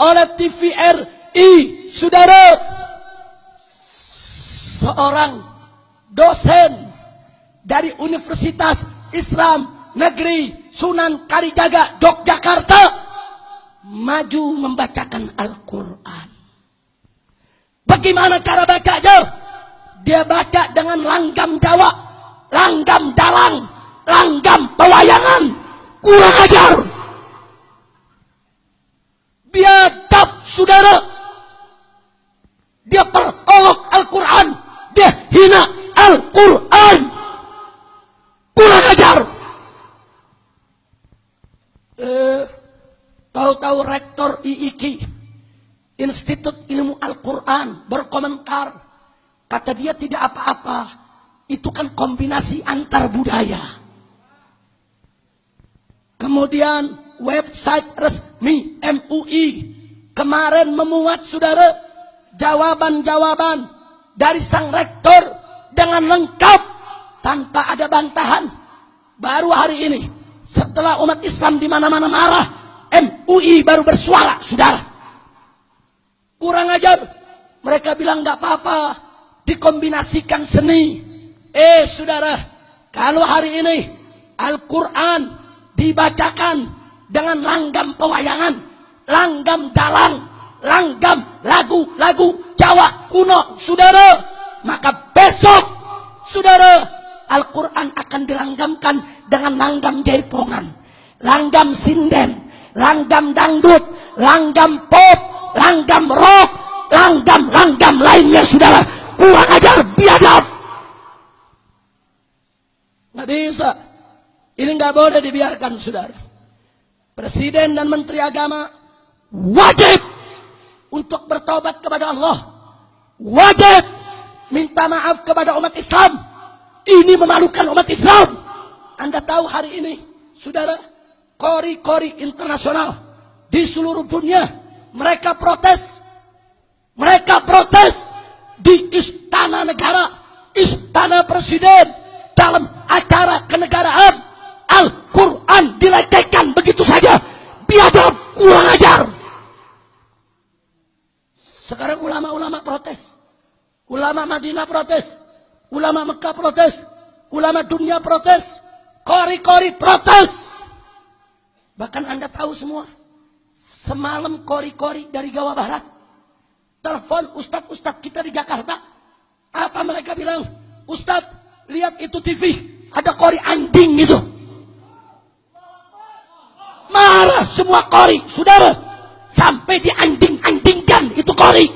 oleh TVRI, saudara. Seorang dosen dari Universitas Islam Negeri Sunan Kalijaga, Yogyakarta, maju membacakan Al-Quran. Bagaimana cara bacanya? Dia baca dengan langgam Jawa, langgam dalang, langgam pewayangan. Kurang ajar, biadab, saudara. Dia perolok Al-Quran, dia hina Al-Quran. Kurang ajar. Tahu-tahu rektor IIKI, Institut Ilmu Al-Quran, berkomentar. Kata dia tidak apa-apa. Itu kan kombinasi antar budaya. Kemudian website resmi MUI kemarin memuat, saudara, jawaban-jawaban dari sang rektor dengan lengkap tanpa ada bantahan. Baru hari ini, setelah umat Islam di mana-mana marah, MUI baru bersuara, saudara. Kurang ajar. Mereka bilang nggak apa-apa, dikombinasikan seni. Saudara, kalau hari ini Al-Quran dibacakan dengan langgam pewayangan, langgam dalang, langgam lagu-lagu Jawa kuno, saudara, maka besok, saudara, Al-Quran akan dilanggamkan dengan langgam jaipongan, langgam sinden, langgam dangdut, langgam pop, langgam rock, langgam lainnya, saudara. Kurang ajar, biadab. Nggak bisa. Ini nggak boleh dibiarkan, saudara. Presiden dan Menteri Agama wajib untuk bertobat kepada Allah. Wajib minta maaf kepada umat Islam. Ini memalukan umat Islam. Anda tahu hari ini, saudara, kori-kori internasional di seluruh dunia, mereka protes. Mereka protes di Istana Negara, Istana Presiden, dalam acara kenegaraan. Al-Quran dilecehkan begitu saja. Biadab, kurang ajar. Sekarang ulama-ulama protes. Ulama Madinah protes. Ulama Mekah protes. Ulama dunia protes. Kori-kori protes. Bahkan Anda tahu semua, semalam kori-kori dari Jawa Barat telepon ustadz-ustadz kita di Jakarta. Apa mereka bilang? Ustadz, lihat itu TV, ada kori anjing gitu. Marah semua kori, saudara. Sampai dianjing-anjingkan itu kori.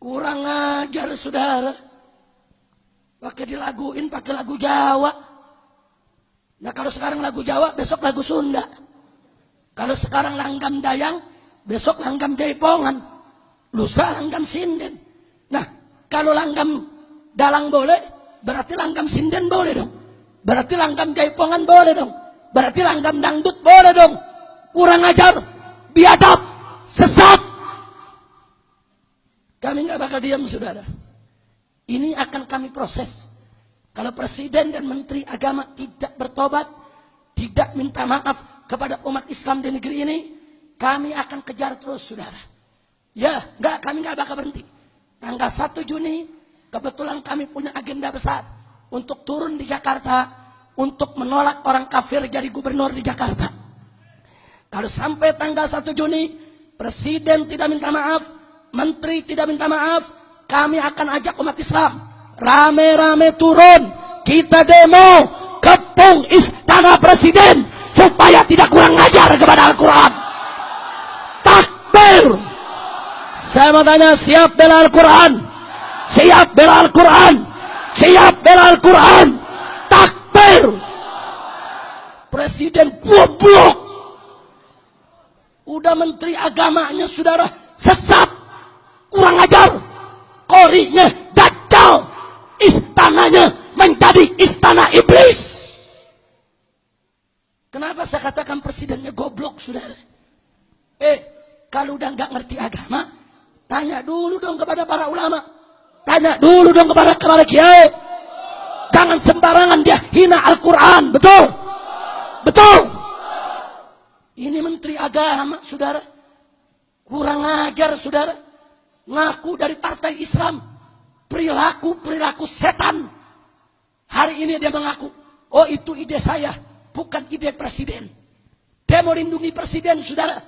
Kurang ajar, saudara. Pakai dilaguin, pakai lagu Jawa. Nah, kalau sekarang lagu Jawa, besok lagu Sunda. Kalau sekarang langgam Dayang, besok langgam Jaipongan. Lusa langgam Sinden. Nah, kalau langgam dalang boleh, berarti langgam Sinden boleh dong. Berarti langgam Jaipongan boleh dong. Berarti langgam dangdut boleh dong. Kurang ajar, biadab, sesat. Kami nggak bakal diam, saudara. Ini akan kami proses. Kalau Presiden dan Menteri Agama tidak bertobat, tidak minta maaf kepada umat Islam di negeri ini, kami akan kejar terus, saudara. Ya, kami nggak bakal berhenti. Tanggal 1 Juni, kebetulan kami punya agenda besar untuk turun di Jakarta, untuk menolak orang kafir jadi gubernur di Jakarta. Kalau sampai tanggal 1 Juni, Presiden tidak minta maaf, Menteri tidak minta maaf, kami akan ajak umat Islam rame-rame turun, kita demo kepung Istana Presiden supaya tidak kurang ajar kepada Al-Quran. Takbir. Saya mau tanya, siap bela Al-Quran? Siap bela Al-Quran? Siap bela Al-Quran? Takbir. Presiden goblok. Udah Menteri Agamanya, saudara, sesat, kurang ajar, korinya dajjal, istananya menjadi istana iblis. Kenapa saya katakan presidennya goblok, saudara? Kalau udah nggak ngerti agama, tanya dulu dong kepada para ulama, tanya dulu dong kepada kiai. Jangan sembarangan dia hina Al-Quran, betul? Betul. Ini Menteri Agama, saudara. Kurang ajar, saudara. Ngaku dari partai Islam. Perilaku setan. Hari ini dia mengaku, oh itu ide saya, bukan ide presiden. Dia mau lindungi presiden, saudara.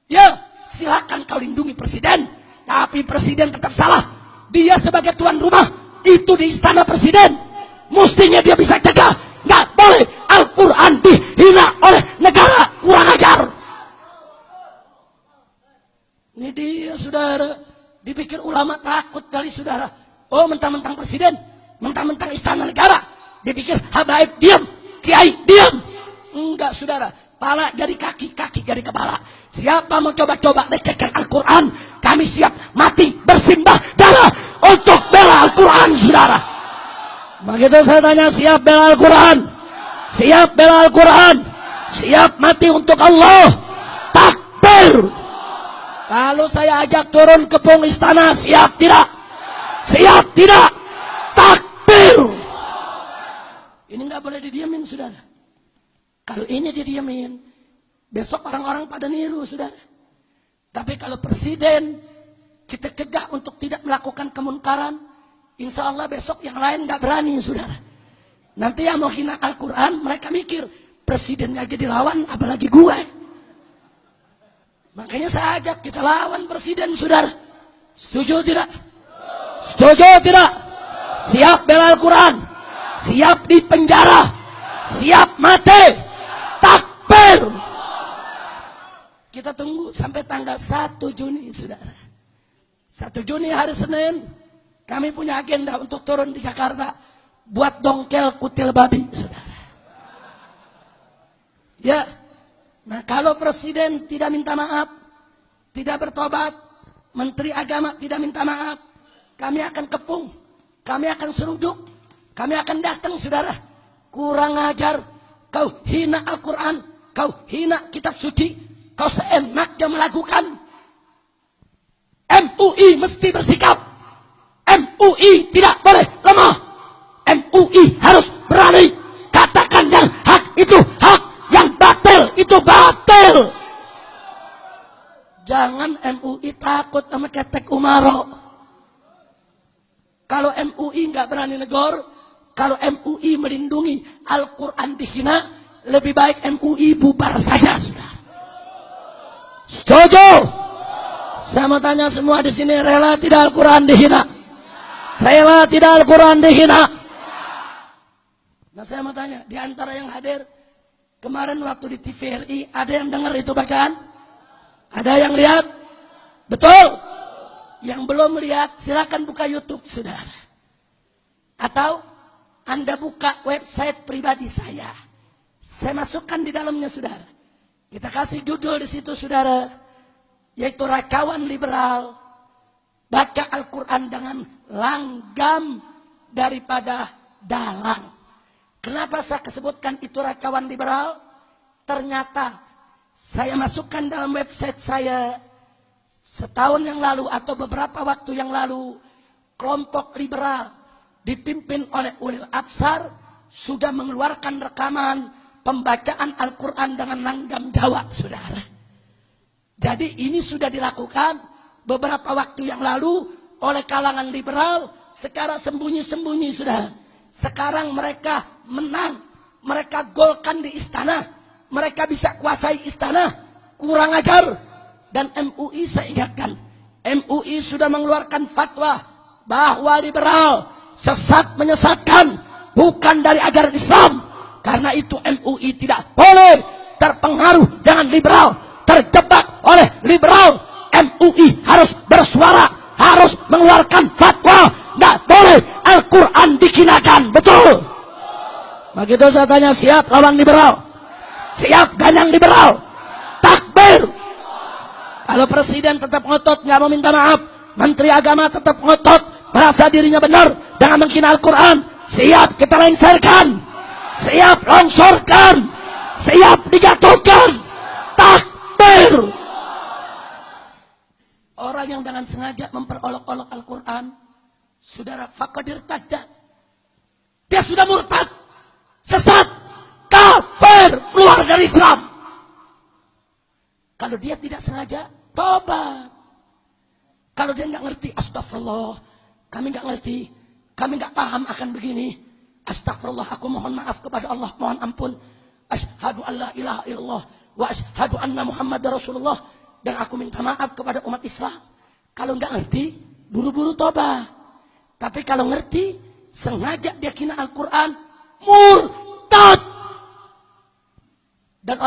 Ya, silakan kau lindungi presiden. Tapi presiden tetap salah. Dia sebagai tuan rumah, itu di istana presiden. Mestinya dia bisa cegah. Nggak boleh Al-Quran dihina oleh negara. Kurang ajar. Ini dia, saudara. Dipikir ulama takut kali, saudara. Oh, mentang-mentang presiden, mentang-mentang istana negara. Dipikir habaib diam, kiai diam. Enggak, saudara. Pala dari kaki, kaki dari kepala. Siapa mau coba-coba lecehkan Al-Quran, kami siap mati bersimbah darah untuk bela Al-Quran, saudara. Begitu saya tanya, siap bela Al-Quran? Siap bela Al-Quran? Siap mati untuk Allah? Takbir! Kalau saya ajak turun ke pung istana, siap tidak? Siap tidak? Takbir! Ini nggak boleh didiamin, saudara. Kalau ini didiamin, besok orang-orang pada niru, saudara. Tapi kalau presiden kita cegah untuk tidak melakukan kemunkaran, insya Allah besok yang lain nggak berani, saudara. Nanti yang mau hina Al-Quran, mereka mikir presidennya aja dilawan, apalagi gue. Makanya saya ajak kita lawan presiden, saudara. Setuju tidak? Setuju tidak? Siap bela Al-Quran? Siap di penjara? Siap mati? Takbir! Kita tunggu sampai tanggal 1 Juni, saudara. 1 Juni hari Senin, kami punya agenda untuk turun di Jakarta buat dongkel kutil babi, saudara. Ya, nah kalau presiden tidak minta maaf, tidak bertobat, menteri agama tidak minta maaf, kami akan kepung, kami akan seruduk, kami akan datang, saudara. Kurang ajar, kau hina Al-Quran, kau hina kitab suci, kau seenaknya melakukan. MUI mesti bersikap. MUI tidak boleh lemah. MUI harus berani. Katakan yang hak itu hak, yang batil itu batil. Jangan MUI takut sama ketek Umaro. Kalau MUI nggak berani negor, kalau MUI melindungi Al-Quran dihina, lebih baik MUI bubar saja, saudara. Setuju? Saya mau tanya semua di sini, rela tidak Al-Quran dihina? Rela tidak Al-Quran dihina? Nah, saya mau tanya, di antara yang hadir kemarin waktu di TVRI, ada yang dengar itu bacaan? Ada yang lihat? Betul? Yang belum lihat, silakan buka YouTube, saudara. Atau Anda buka website pribadi saya. Saya masukkan di dalamnya, saudara. Kita kasih judul di situ, saudara, yaitu Rakawan Liberal. Baca Al-Quran dengan langgam daripada dalang. Kenapa saya sebutkan itu Rakawan Liberal? Ternyata saya masukkan dalam website saya setahun yang lalu atau beberapa waktu yang lalu, kelompok liberal dipimpin oleh Ulil Absar sudah mengeluarkan rekaman pembacaan Al-Quran dengan langgam Jawa, saudara. Jadi ini sudah dilakukan beberapa waktu yang lalu oleh kalangan liberal, sekarang sembunyi-sembunyi, saudara. Sekarang mereka menang, mereka golkan di istana, mereka bisa kuasai istana. Kurang ajar. Dan MUI, saya ingatkan, MUI sudah mengeluarkan fatwa bahwa liberal sesat menyesatkan, bukan dari ajaran Islam. Karena itu MUI tidak boleh terpengaruh dengan liberal, terjebak oleh liberal. MUI harus bersuara, harus mengeluarkan fatwa. Tidak boleh Al-Quran dikinakan. Betul? Begitu saya tanya, siap lawan liberal? Siap ganyang liberal? Takbir! Kalau presiden tetap ngotot, nggak mau minta maaf, menteri agama tetap ngotot, merasa dirinya benar dengan menghina Al-Quran, siap kita lengserkan, siap longsorkan, siap dijatuhkan. Takbir! Orang yang dengan sengaja memperolok-olok Al-Quran, saudara, faqadir tadda, dia sudah murtad, sesat, kafir, keluar dari Islam. Kalau dia tidak sengaja, tobat. Kalau dia nggak ngerti, astagfirullah, kami nggak ngerti, kami nggak paham akan begini. Astagfirullah, aku mohon maaf kepada Allah, mohon ampun. Asyhadu an la ilaha illallah wa asyhadu anna Muhammadar Rasulullah, dan aku minta maaf kepada umat Islam. Kalau nggak ngerti, buru-buru tobat. Tapi kalau ngerti, sengaja dia kina Al-Quran, murtad. Dan